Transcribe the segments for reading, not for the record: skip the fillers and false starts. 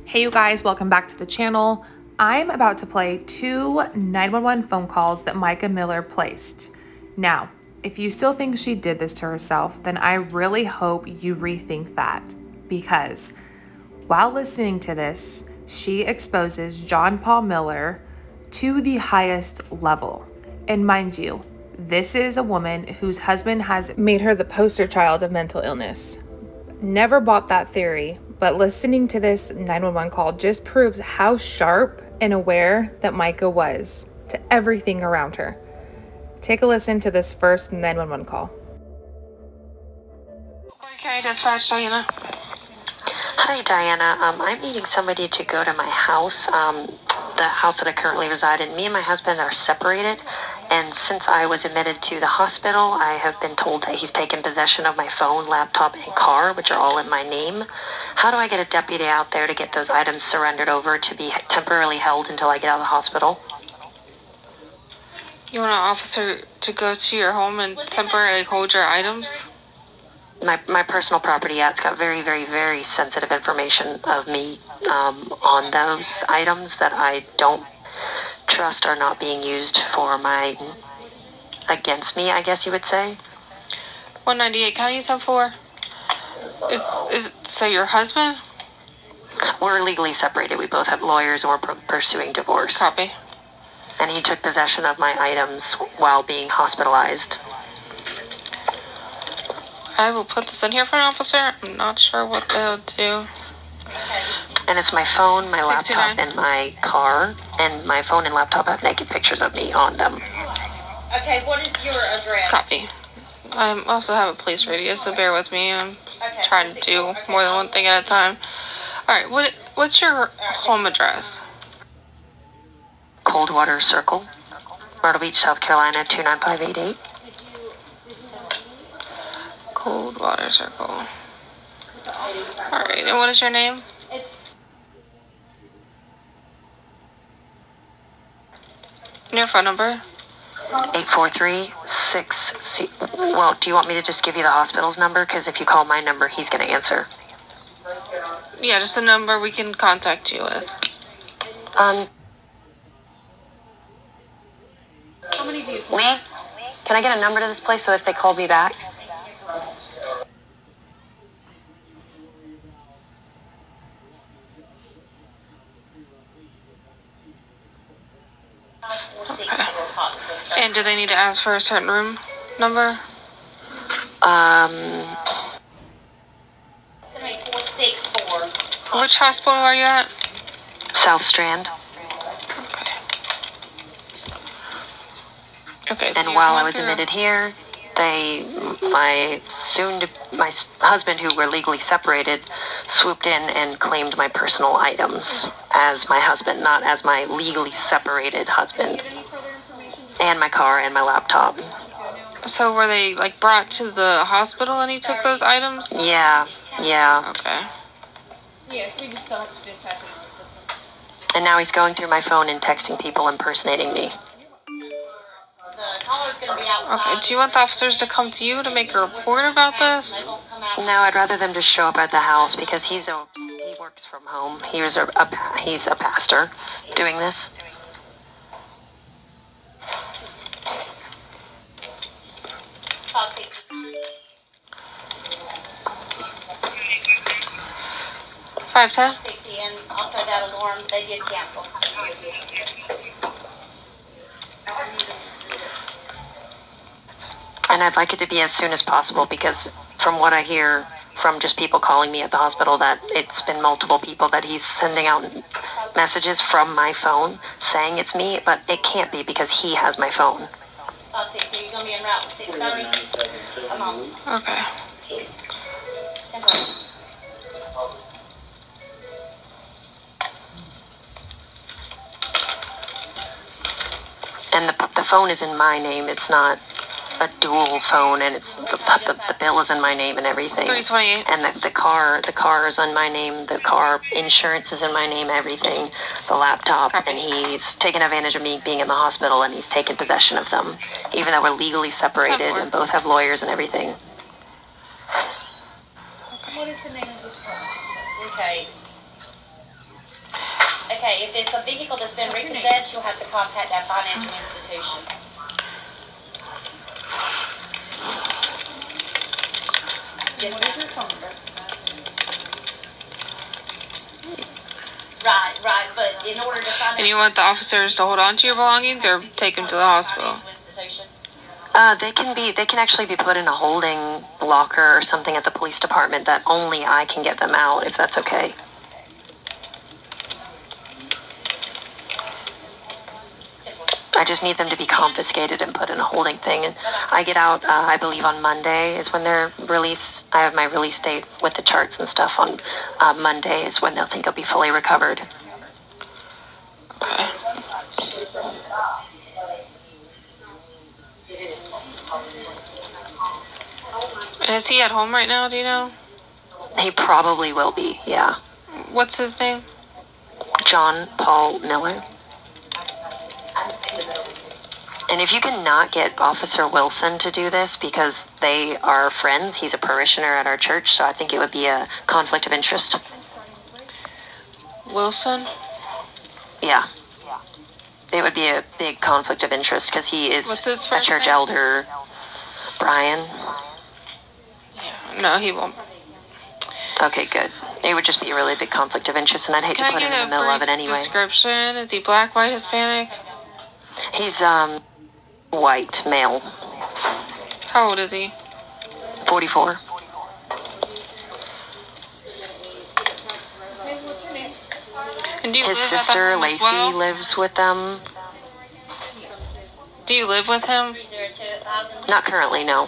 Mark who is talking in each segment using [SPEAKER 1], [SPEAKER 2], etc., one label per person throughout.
[SPEAKER 1] Hey you guys, welcome back to the channel. I'm about to play 2 911 phone calls that Mica Miller placed. Now, if you still think she did this to herself, then I really hope you rethink that, because while listening to this, she exposes John Paul Miller to the highest level. And mind you, this is a woman whose husband has made her the poster child of mental illness. Never bought that theory, but listening to this 911 call just proves how sharp and aware that Mica was to everything around her. Take a listen to this first 911 call.
[SPEAKER 2] Okay, dispatch, Diana.
[SPEAKER 3] Hi, Diana. I'm needing somebody to go to my house, the house that I currently reside in. Me and my husband are separated, and since I was admitted to the hospital, I have been told that he's taken possession of my phone, laptop, and car, which are all in my name. How do I get a deputy out there to get those items surrendered over to be temporarily held until I get out of the hospital?
[SPEAKER 2] You want an officer to go to your home and temporarily hold your items?
[SPEAKER 3] My personal property, yeah, it's got very, very, very sensitive information of me on those items that I don't trust are not being used for against me, I guess you would say.
[SPEAKER 2] 198 County 10-4. Is so your husband?
[SPEAKER 3] We're legally separated. We both have lawyers and we're pursuing divorce.
[SPEAKER 2] Copy.
[SPEAKER 3] And he took possession of my items while being hospitalized.
[SPEAKER 2] I will put this in here for an officer. I'm not sure what they'll do.
[SPEAKER 3] And it's my phone, my
[SPEAKER 2] 69.
[SPEAKER 3] laptop, and my car. And my phone and laptop have naked pictures of me on them.
[SPEAKER 4] Okay, what is your address?
[SPEAKER 2] Copy. I also have a police radio, so bear with me. I'm trying to do more than one thing at a time. Alright, what's your home address?
[SPEAKER 3] Coldwater Circle, Myrtle Beach, South Carolina, 29588.
[SPEAKER 2] Coldwater Circle. Alright, and what is your name? Your phone number?
[SPEAKER 3] 843-6... Well, do you want me to just give you the hospital's number? Because if you call my number, he's going to answer.
[SPEAKER 2] Yeah, just the number we can contact you with.
[SPEAKER 3] Lee? Can I get a number to this place so if they call me back?
[SPEAKER 2] Okay. And do they need to ask for a certain room number? Which hospital are you at?
[SPEAKER 3] South Strand.
[SPEAKER 2] Okay.
[SPEAKER 3] And while I was admitted here, my husband, who were legally separated, swooped in and claimed my personal items as my husband, not as my legally separated husband. And my car and my laptop.
[SPEAKER 2] So were they brought to the hospital and he took those items?
[SPEAKER 3] Yeah.
[SPEAKER 2] Okay.
[SPEAKER 4] Yes, we just don't have to.
[SPEAKER 3] And now he's going through my phone and texting people impersonating me.
[SPEAKER 2] Okay, do you want the officers to come to you to make a report about this?
[SPEAKER 3] No, I'd rather them just show up at the house because he works from home. He's a pastor doing this.
[SPEAKER 2] Five, 10?
[SPEAKER 4] And also that alarm, they did cancel.
[SPEAKER 3] And I'd like it to be as soon as possible because from what I hear from just people calling me at the hospital that it's been multiple people that he's sending out messages from my phone saying it's me, but it can't be because he has my phone.
[SPEAKER 4] Okay, so you're going to be en route to 6:30? Come on.
[SPEAKER 2] Okay.
[SPEAKER 3] And the phone is in my name. It's not a dual phone, and it's the bill is in my name and everything.
[SPEAKER 2] 328.
[SPEAKER 3] And the car is in my name. The car insurance is in my name. Everything. The laptop, and he's taken advantage of me being in the hospital, and he's taken possession of them, even though we're legally separated and both have lawyers and everything.
[SPEAKER 4] What is the name of this car? Okay. it's a vehicle that's been repossessed, you'll have to contact that financial institution. Yes, ma'am. Right, but in order to find out...
[SPEAKER 2] And you want the officers to hold on to your belongings or take them to the hospital?
[SPEAKER 3] They can actually be put in a holding locker or something at the police department that only I can get them out, if that's okay. I just need them to be confiscated and put in a holding thing. And I get out, I believe on Monday is when they're released. I have my release date with the charts and stuff on Monday is when they'll think I'll be fully recovered.
[SPEAKER 2] Okay. Is he at home right now, do you know?
[SPEAKER 3] He probably will be, yeah.
[SPEAKER 2] What's his name?
[SPEAKER 3] John Paul Miller. And if you can not get Officer Wilson to do this because they are friends, he's a parishioner at our church, so I think it would be a conflict of interest.
[SPEAKER 2] Wilson?
[SPEAKER 3] Yeah. It would be a big conflict of interest because he is a church elder. Brian?
[SPEAKER 2] No, he won't.
[SPEAKER 3] Okay, good. It would just be a really big conflict of interest, and I'd hate to put him in the middle of it anyway.
[SPEAKER 2] Description? Is he black, white, Hispanic?
[SPEAKER 3] He's white, male.
[SPEAKER 2] How old is he?
[SPEAKER 3] 44.
[SPEAKER 2] And do you
[SPEAKER 3] His
[SPEAKER 2] live at
[SPEAKER 3] sister,
[SPEAKER 2] home
[SPEAKER 3] Lacey,
[SPEAKER 2] as well?
[SPEAKER 3] lives with them.
[SPEAKER 2] Do you live with him?
[SPEAKER 3] Not currently, no.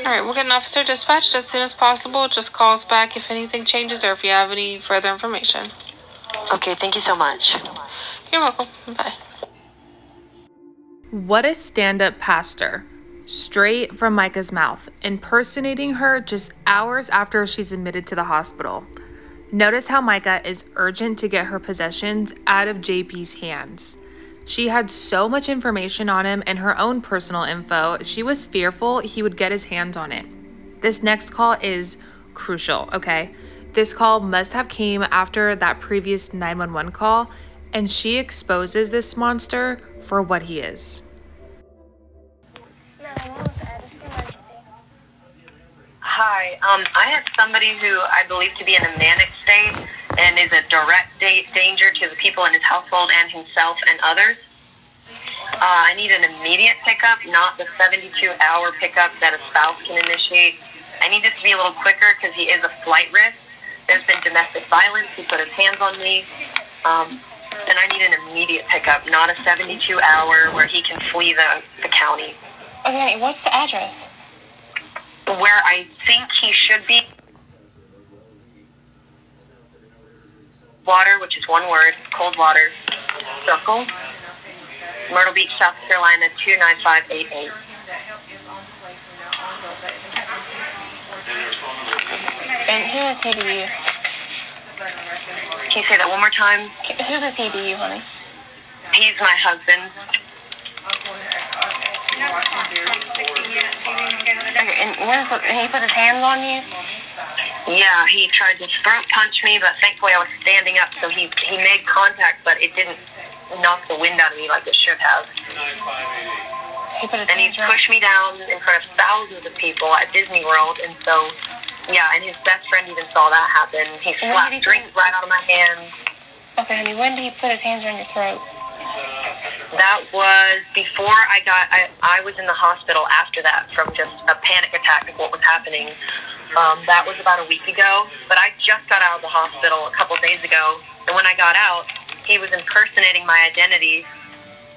[SPEAKER 2] Alright, we'll get an officer dispatched as soon as possible. Just call us back if anything changes or if you have any further information.
[SPEAKER 3] Okay, thank you so much.
[SPEAKER 2] You're welcome. Bye.
[SPEAKER 1] What a stand-up pastor. Straight from Mica's mouth, impersonating her just hours after she's admitted to the hospital. Notice how Mica is urgent to get her possessions out of JP's hands. She had so much information on him and her own personal info, she was fearful he would get his hands on it. This next call is crucial, okay? This call must have came after that previous 911 call, and she exposes this monster for what he is.
[SPEAKER 3] Hi, I have somebody who I believe to be in a manic state and is a direct danger to the people in his household and himself and others. I need an immediate pickup, not the 72-hour pickup that a spouse can initiate. I need this to be a little quicker because he is a flight risk. There's been domestic violence. He put his hands on me. And I need an immediate pickup, not a 72-hour where he can flee the county.
[SPEAKER 2] Okay, what's the address?
[SPEAKER 3] Where I think he should be. Water, which is one word, cold water, circle, Myrtle Beach, South Carolina, 29588.
[SPEAKER 2] And who is he to you?
[SPEAKER 3] Can you say that one more time?
[SPEAKER 2] Who is he to you, honey?
[SPEAKER 3] He's my husband.
[SPEAKER 2] Okay, and he put his hands on you?
[SPEAKER 3] Yeah, he tried to throat punch me, but thankfully I was standing up, so he made contact, but it didn't knock the wind out of me like it should have. And he pushed me down in front of thousands of people at Disney World, and so, yeah, and his best friend even saw that happen. He slapped drinks right out of my hands.
[SPEAKER 2] Okay, honey, when did he put his hands around your throat?
[SPEAKER 3] That was before I was in the hospital after that from just a panic attack of what was happening. That was about a week ago, but I just got out of the hospital a couple days ago, and when I got out, he was impersonating my identity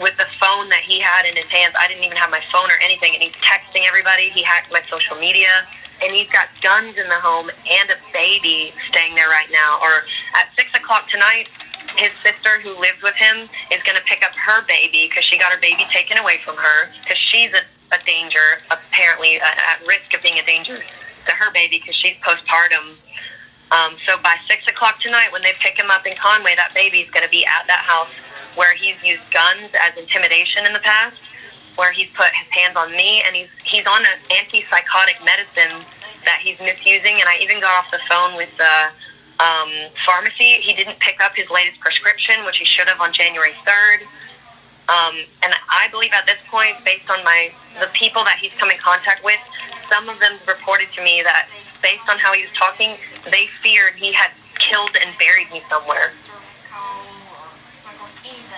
[SPEAKER 3] with the phone that he had in his hands. I didn't even have my phone or anything, and he's texting everybody. He hacked my social media, and he's got guns in the home and a baby staying there right now. Or at 6 o'clock tonight, his sister who lives with him is going to pick up her baby because she got her baby taken away from her because she's a danger, apparently at risk of being a danger to her baby because she's postpartum. So by 6 o'clock tonight, when they pick him up in Conway, that baby's going to be at that house where he's used guns as intimidation in the past, where he's put his hands on me, and he's on an antipsychotic medicine that he's misusing. And I even got off the phone with pharmacy. He didn't pick up his latest prescription, which he should have on January 3rd. And I believe at this point, based on the people that he's come in contact with, some of them reported to me that based on how he was talking, they feared he had killed and buried me somewhere.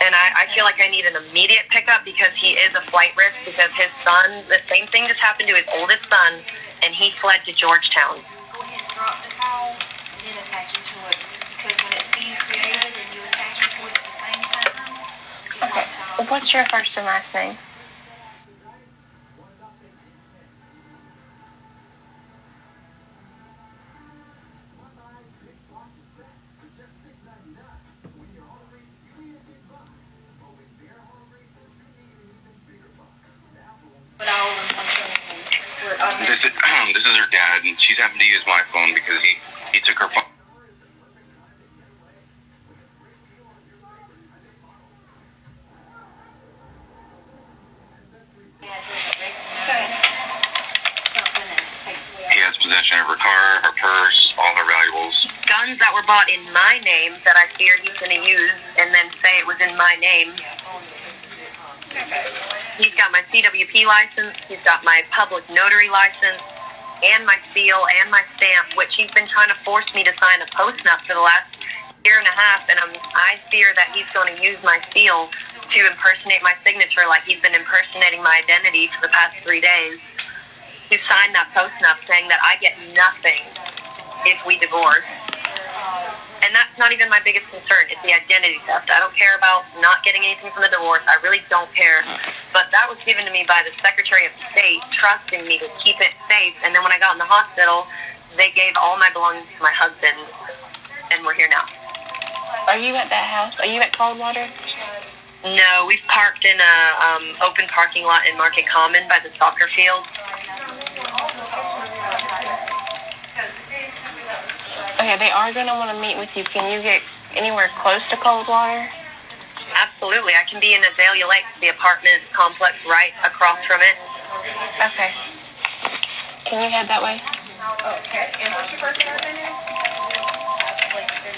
[SPEAKER 3] And I feel like I need an immediate pickup because he is a flight risk, because his son, the same thing just happened to his oldest son, and he fled to Georgetown.
[SPEAKER 2] Okay. What's your first and last name?
[SPEAKER 5] This is her dad, and she's having to use my phone because he took her phone. He has possession of her car, her purse, all her valuables.
[SPEAKER 3] Guns that were bought in my name that I fear he's going to use and then say it was in my name. He's got my CWP license, he's got my public notary license, and my seal and my stamp, which he's been trying to force me to sign a post-nup for the last year and a half, and I fear that he's going to use my seal to impersonate my signature like he's been impersonating my identity for the past 3 days. He signed that post-nup saying that I get nothing if we divorce. And that's not even my biggest concern. It's the identity theft. I don't care about not getting anything from the divorce. I really don't care. But that was given to me by the Secretary of State, trusting me to keep it safe. And then when I got in the hospital, they gave all my belongings to my husband, and we're here now.
[SPEAKER 2] Are you at that house? Are you at Coldwater?
[SPEAKER 3] No, we've parked in a open parking lot in Market Common by the soccer field.
[SPEAKER 2] Okay, they are going to want to meet with you. Can you get anywhere close to Coldwater?
[SPEAKER 3] Absolutely. I can be in Azalea Lakes, the apartment complex right across from it.
[SPEAKER 2] Okay. Can you head that way?
[SPEAKER 4] Okay. And what's your first and last name?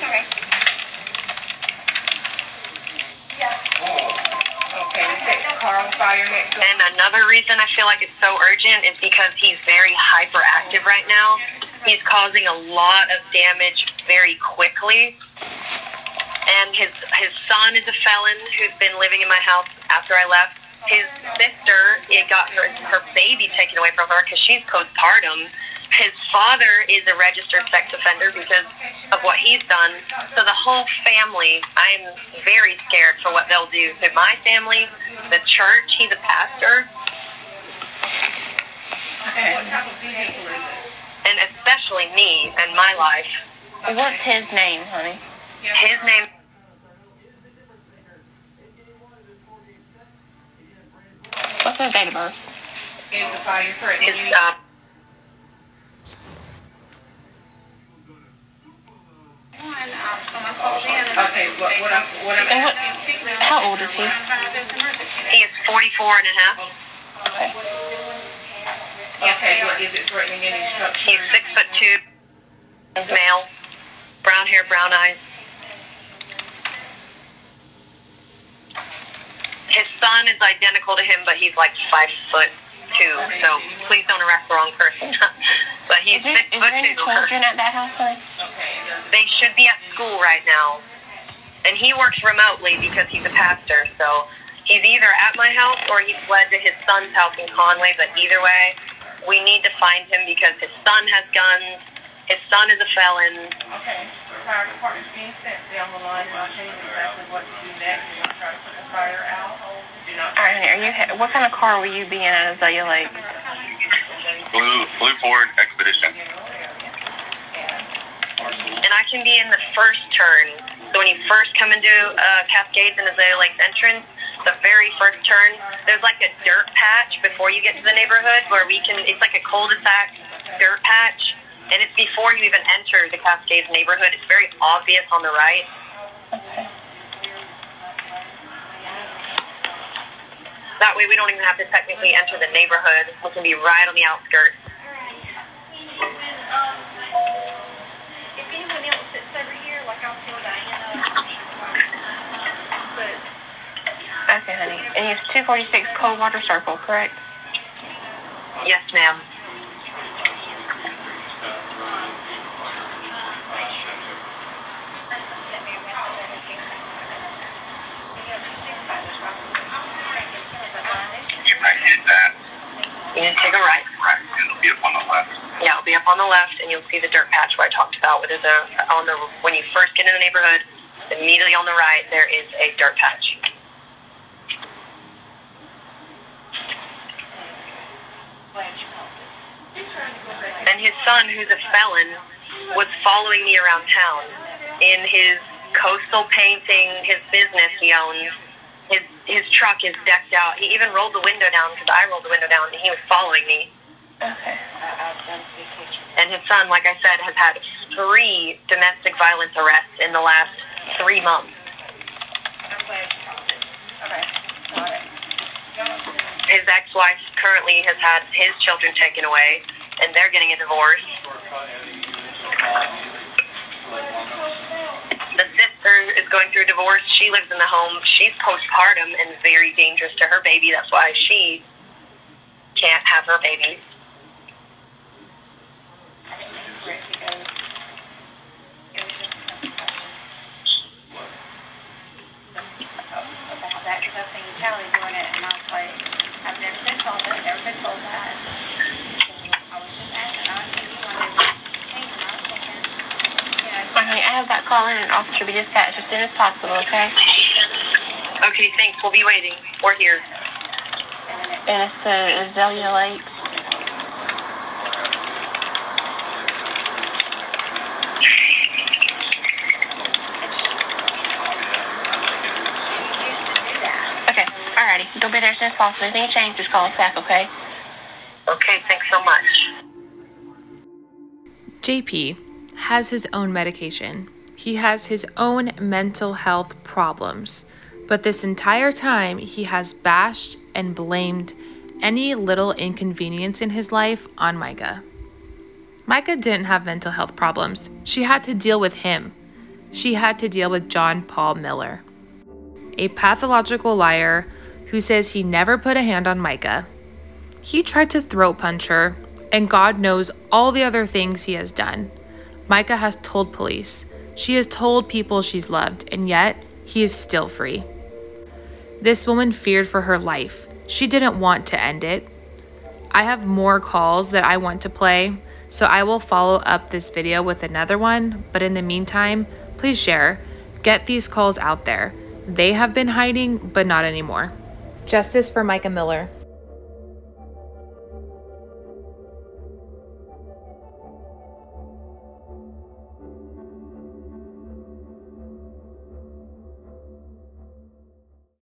[SPEAKER 4] Okay. Okay, let's take the car on fire next.
[SPEAKER 3] And another reason I feel like it's so urgent is because he's very hyperactive right now. He's causing a lot of damage very quickly. And his son is a felon who's been living in my house after I left. His sister, it got her baby taken away from her because she's postpartum. His father is a registered sex offender because of what he's done. So the whole family, I'm very scared for what they'll do to my family, the church. He's a pastor.
[SPEAKER 4] Okay. What type of vehicle is it?
[SPEAKER 3] And especially me and my life.
[SPEAKER 2] What's his name, honey?
[SPEAKER 3] His name...
[SPEAKER 2] What's his date of birth?
[SPEAKER 4] Is the fire threatening you? Okay, what I'm asking...
[SPEAKER 2] How old is he?
[SPEAKER 3] He is 44 and a half.
[SPEAKER 4] Okay, what is it threatening any structure?
[SPEAKER 3] He's 6'2", male, brown hair, brown eyes. His son is identical to him, but he's like 5'2", so please don't arrest the wrong person. But he's 6'2".
[SPEAKER 2] Is there any children at that house, honey?
[SPEAKER 3] They should be at school right now. And he works remotely because he's a pastor, so he's either at my house or he fled to his son's house in Conway, but either way, we need to find him because his son has guns, his son is a felon.
[SPEAKER 4] Okay, fire department's being sent down the line, and I'll tell you exactly what to do next. Do not try to put the fire out. Do not...
[SPEAKER 2] All right, honey, what kind of car will you be in at Azalea Lake?
[SPEAKER 5] Blue Ford Expedition.
[SPEAKER 3] And I can be in the first turn. So when you first come into Cascades and Azalea Lake's entrance, the very first turn, there's like a dirt patch before you get to the neighborhood where it's like a cul-de-sac dirt patch, and it's before you even enter the Cascades neighborhood. It's very obvious on the right.
[SPEAKER 2] Okay.
[SPEAKER 3] That way we don't even have to technically enter the neighborhood. We can be right on the outskirts.
[SPEAKER 4] If anyone else that
[SPEAKER 2] And he's 246 Coldwater Circle, correct?
[SPEAKER 3] Yes, ma'am.
[SPEAKER 5] If I hit that,
[SPEAKER 3] You need to take a right.
[SPEAKER 5] right, it'll be up on the left.
[SPEAKER 3] Yeah, it'll be up on the left, and you'll see the dirt patch where I talked about. Where there's when you first get in the neighborhood, immediately on the right, there is a dirt patch. And his son, who's a felon, was following me around town in his coastal painting, his business he owns. His truck is decked out. He even rolled the window down because I rolled the window down, and he was following me.
[SPEAKER 2] Okay.
[SPEAKER 3] And his son, like I said, has had 3 domestic violence arrests in the last 3 months. His ex-wife currently has had his children taken away, and they're getting a divorce. The sister is going through a divorce. She lives in the home. She's postpartum and very dangerous to her baby. That's why she can't have her baby.
[SPEAKER 2] Okay, I have that call in and officer be dispatched as soon as possible, okay?
[SPEAKER 3] Okay, thanks. We'll be waiting. We're here.
[SPEAKER 2] And it's the Azalea Lake. Okay, alrighty. You'll be there as soon as possible. If anything changes, just call us back, okay?
[SPEAKER 3] Okay, thanks so much.
[SPEAKER 1] JP has his own medication. He has his own mental health problems. But this entire time, he has bashed and blamed any little inconvenience in his life on Mica. Mica didn't have mental health problems. She had to deal with him. She had to deal with John Paul Miller, a pathological liar who says he never put a hand on Mica. He tried to throat punch her, and God knows all the other things he has done. Mica has told police. She has told people she's loved, and yet he is still free. This woman feared for her life. She didn't want to end it. I have more calls that I want to play, so I will follow up this video with another one, but in the meantime, please share. Get these calls out there. They have been hiding, but not anymore. Justice for Mica Miller.